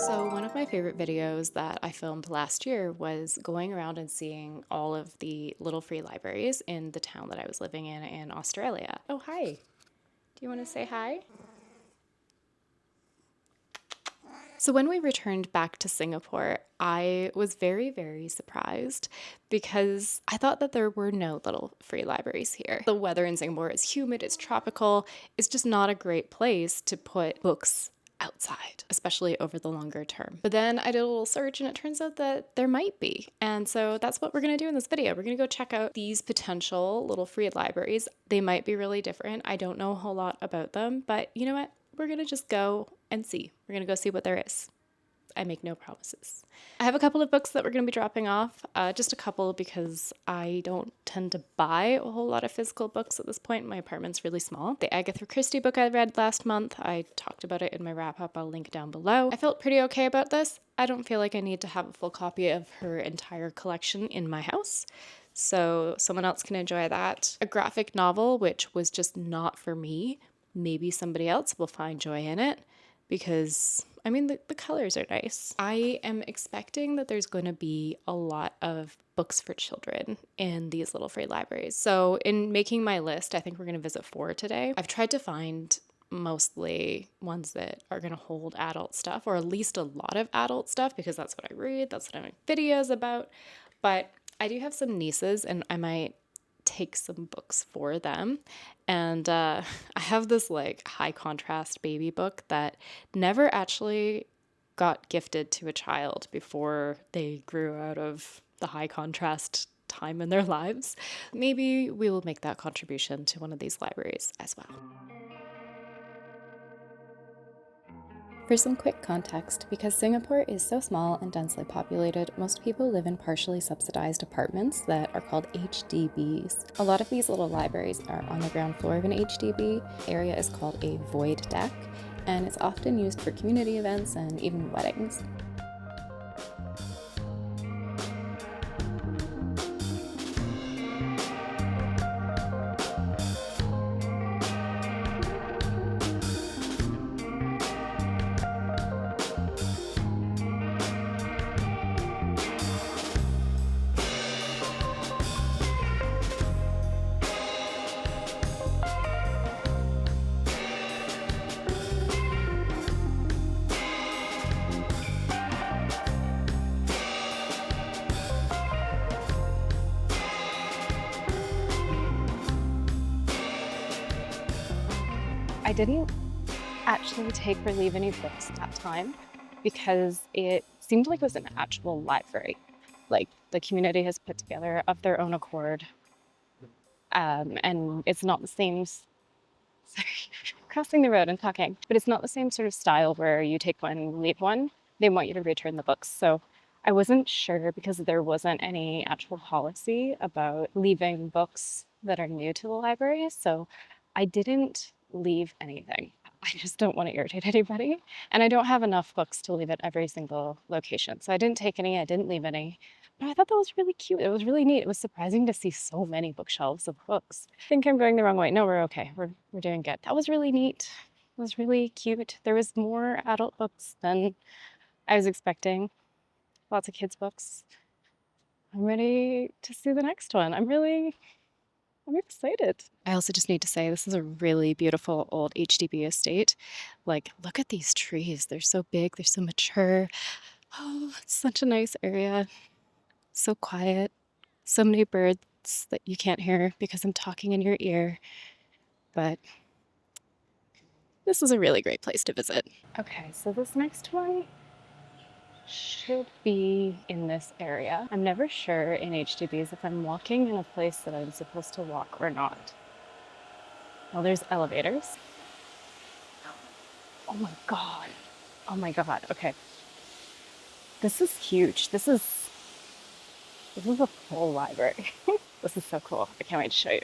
So one of my favorite videos that I filmed last year was going around and seeing all of the little free libraries in the town that I was living in Australia. Oh, hi. Do you want to say hi? So when we returned back to Singapore, I was very, very surprised because I thought that there were no little free libraries here. The weather in Singapore is humid, it's tropical, it's just not a great place to put books outside, especially over the longer term. But then I did a little search and it turns out that there might be. And so that's what we're gonna do in this video. We're gonna go check out these potential little free libraries. They might be really different. I don't know a whole lot about them, but you know what? We're gonna just go and see. We're gonna go see what there is. I make no promises. I have a couple of books that we're going to be dropping off, just a couple because I don't tend to buy a whole lot of physical books at this point. My apartment's really small. The Agatha Christie book I read last month, I talked about it in my wrap up. I'll link down below. I felt pretty okay about this. I don't feel like I need to have a full copy of her entire collection in my house, so someone else can enjoy that. A graphic novel, which was just not for me. Maybe somebody else will find joy in it because I mean, the colors are nice. I am expecting that there's going to be a lot of books for children in these little free libraries. So in making my list, I think we're going to visit 4 today. I've tried to find mostly ones that are going to hold adult stuff, or at least a lot of adult stuff, because that's what I read, that's what I make videos about. But I do have some nieces and I might take some books for them. And I have this like high contrast baby book that never actually got gifted to a child before they grew out of the high contrast time in their lives. Maybe we will make that contribution to one of these libraries as well. For some quick context, because Singapore is so small and densely populated, most people live in partially subsidized apartments that are called HDBs. A lot of these little libraries are on the ground floor of an HDB. The area is called a void deck, and it's often used for community events and even weddings. I didn't actually take or leave any books that time because it seemed like it was an actual library. Like the community has put together of their own accord. And it's not the same, sorry, crossing the road and talking, but it's not the same sort of style where you take one, leave one. They want you to return the books. So I wasn't sure because there wasn't any actual policy about leaving books that are new to the library. So I didn't leave anything. I just don't want to irritate anybody. And I don't have enough books to leave at every single location. So I didn't take any, I didn't leave any. But I thought that was really cute. It was really neat. It was surprising to see so many bookshelves of books. I think I'm going the wrong way. No, we're okay. We're doing good. That was really neat. It was really cute. There was more adult books than I was expecting. Lots of kids' books. I'm ready to see the next one. I'm excited. I also just need to say this is a really beautiful old HDB estate. Like, look at these trees. They're so big, they're so mature. Oh, it's such a nice area. So quiet. So many birds that you can't hear because I'm talking in your ear. But this is a really great place to visit. Okay, so this next one should be in this area. I'm never sure in HDBs if I'm walking in a place that I'm supposed to walk or not. Well, there's elevators. Oh my God. Oh my God. Okay. This is huge. This is a full library. This is so cool. I can't wait to show you.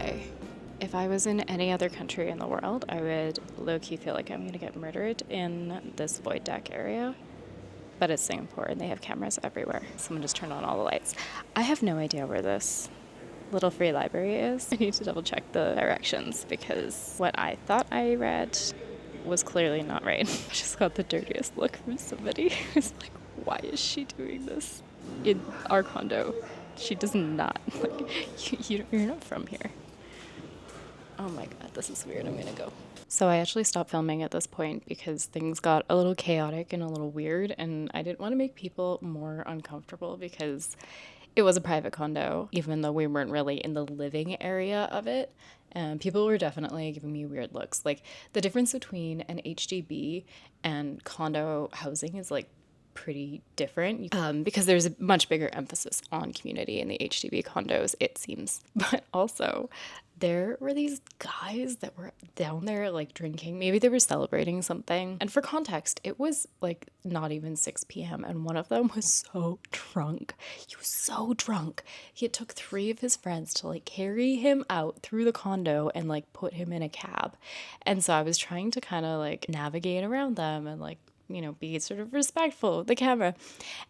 Okay, if I was in any other country in the world, I would low-key feel like I'm gonna get murdered in this void deck area. But it's Singapore and they have cameras everywhere. Someone just turned on all the lights. I have no idea where this little free library is. I need to double check the directions because what I thought I read was clearly not right. I just got the dirtiest look from somebody who's like, why is she doing this in our condo? She does not, like, you're not from here. Oh my god, this is weird. I'm gonna go. So I actually stopped filming at this point because things got a little chaotic and a little weird, and I didn't want to make people more uncomfortable because it was a private condo, even though we weren't really in the living area of it. And people were definitely giving me weird looks. Like, the difference between an HDB and condo housing is like pretty different because there's a much bigger emphasis on community in the HDB condos, it seems. But also, there were these guys that were down there like drinking. Maybe they were celebrating something. And for context, it was like not even 6 p.m. and one of them was so drunk. He was so drunk. It took 3 of his friends to like carry him out through the condo and like put him in a cab. And so I was trying to kind of like navigate around them and like, you know, be sort of respectful of the camera.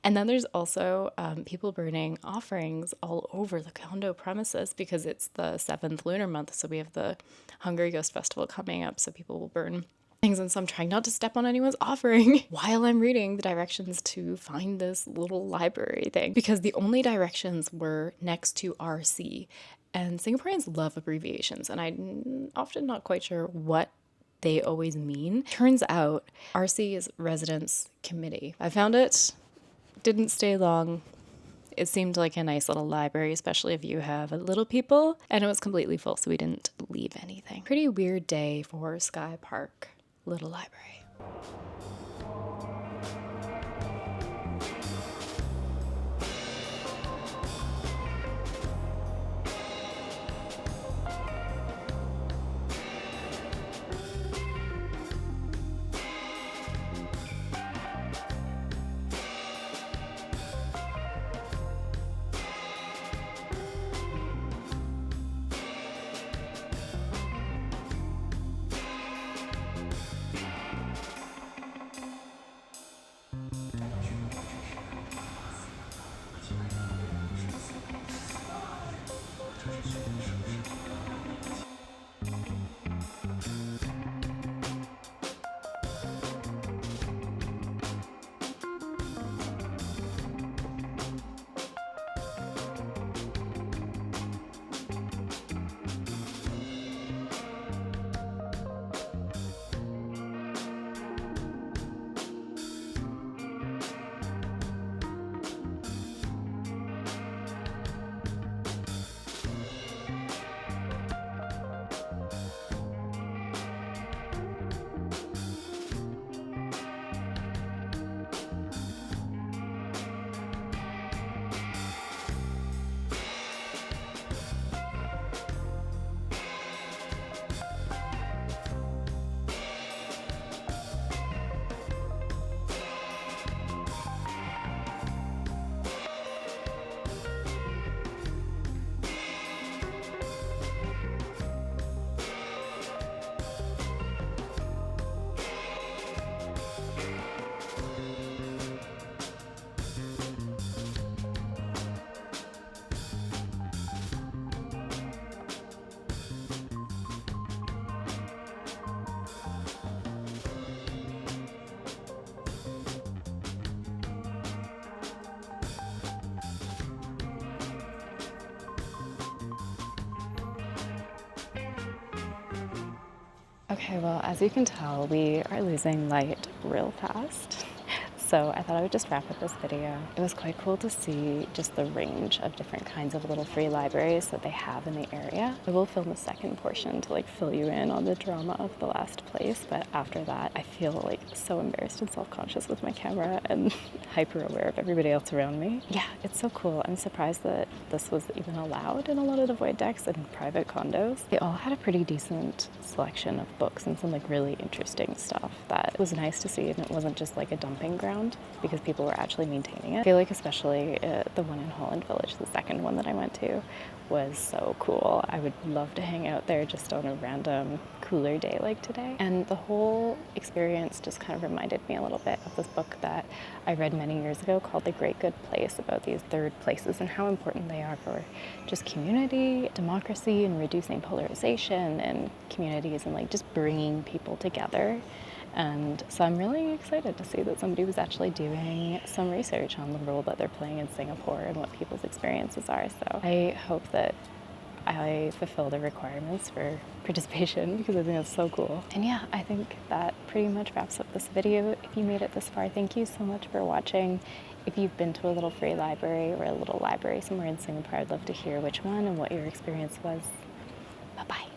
And then there's also people burning offerings all over the condo premises because it's the 7th lunar month. So we have the Hungry Ghost Festival coming up. So people will burn things. And so I'm trying not to step on anyone's offering while I'm reading the directions to find this little library thing, because the only directions were next to RC. And Singaporeans love abbreviations. And I'm often not quite sure what they always mean. Turns out RC is Residence Committee. I found it, didn't stay long. It seemed like a nice little library, especially if you have little people, and it was completely full, so we didn't leave anything. Pretty weird day for Skyparc Little Library. Okay, well, as you can tell, we are losing light real fast. So I thought I would just wrap up this video. It was quite cool to see just the range of different kinds of little free libraries that they have in the area. I will film a second portion to like fill you in on the drama of the last place, but after that I feel like so embarrassed and self-conscious with my camera and hyper aware of everybody else around me. Yeah, it's so cool. I'm surprised that this was even allowed in a lot of the void decks and private condos. They all had a pretty decent selection of books and some like really interesting stuff that was nice to see, and it wasn't just like a dumping ground. around because people were actually maintaining it. I feel like especially the one in Holland Village, the second one that I went to, was so cool. I would love to hang out there just on a random cooler day like today. And the whole experience just kind of reminded me a little bit of this book that I read many years ago called The Great Good Place, about these third places and how important they are for just community, democracy, and reducing polarization in communities, and like just bringing people together. And so I'm really excited to see that somebody was actually doing some research on the role that they're playing in Singapore and what people's experiences are. So I hope that I fulfill the requirements for participation because I think that's so cool. And yeah, I think that pretty much wraps up this video. If you made it this far, thank you so much for watching. If you've been to a little free library or a little library somewhere in Singapore, I'd love to hear which one and what your experience was. Bye-bye.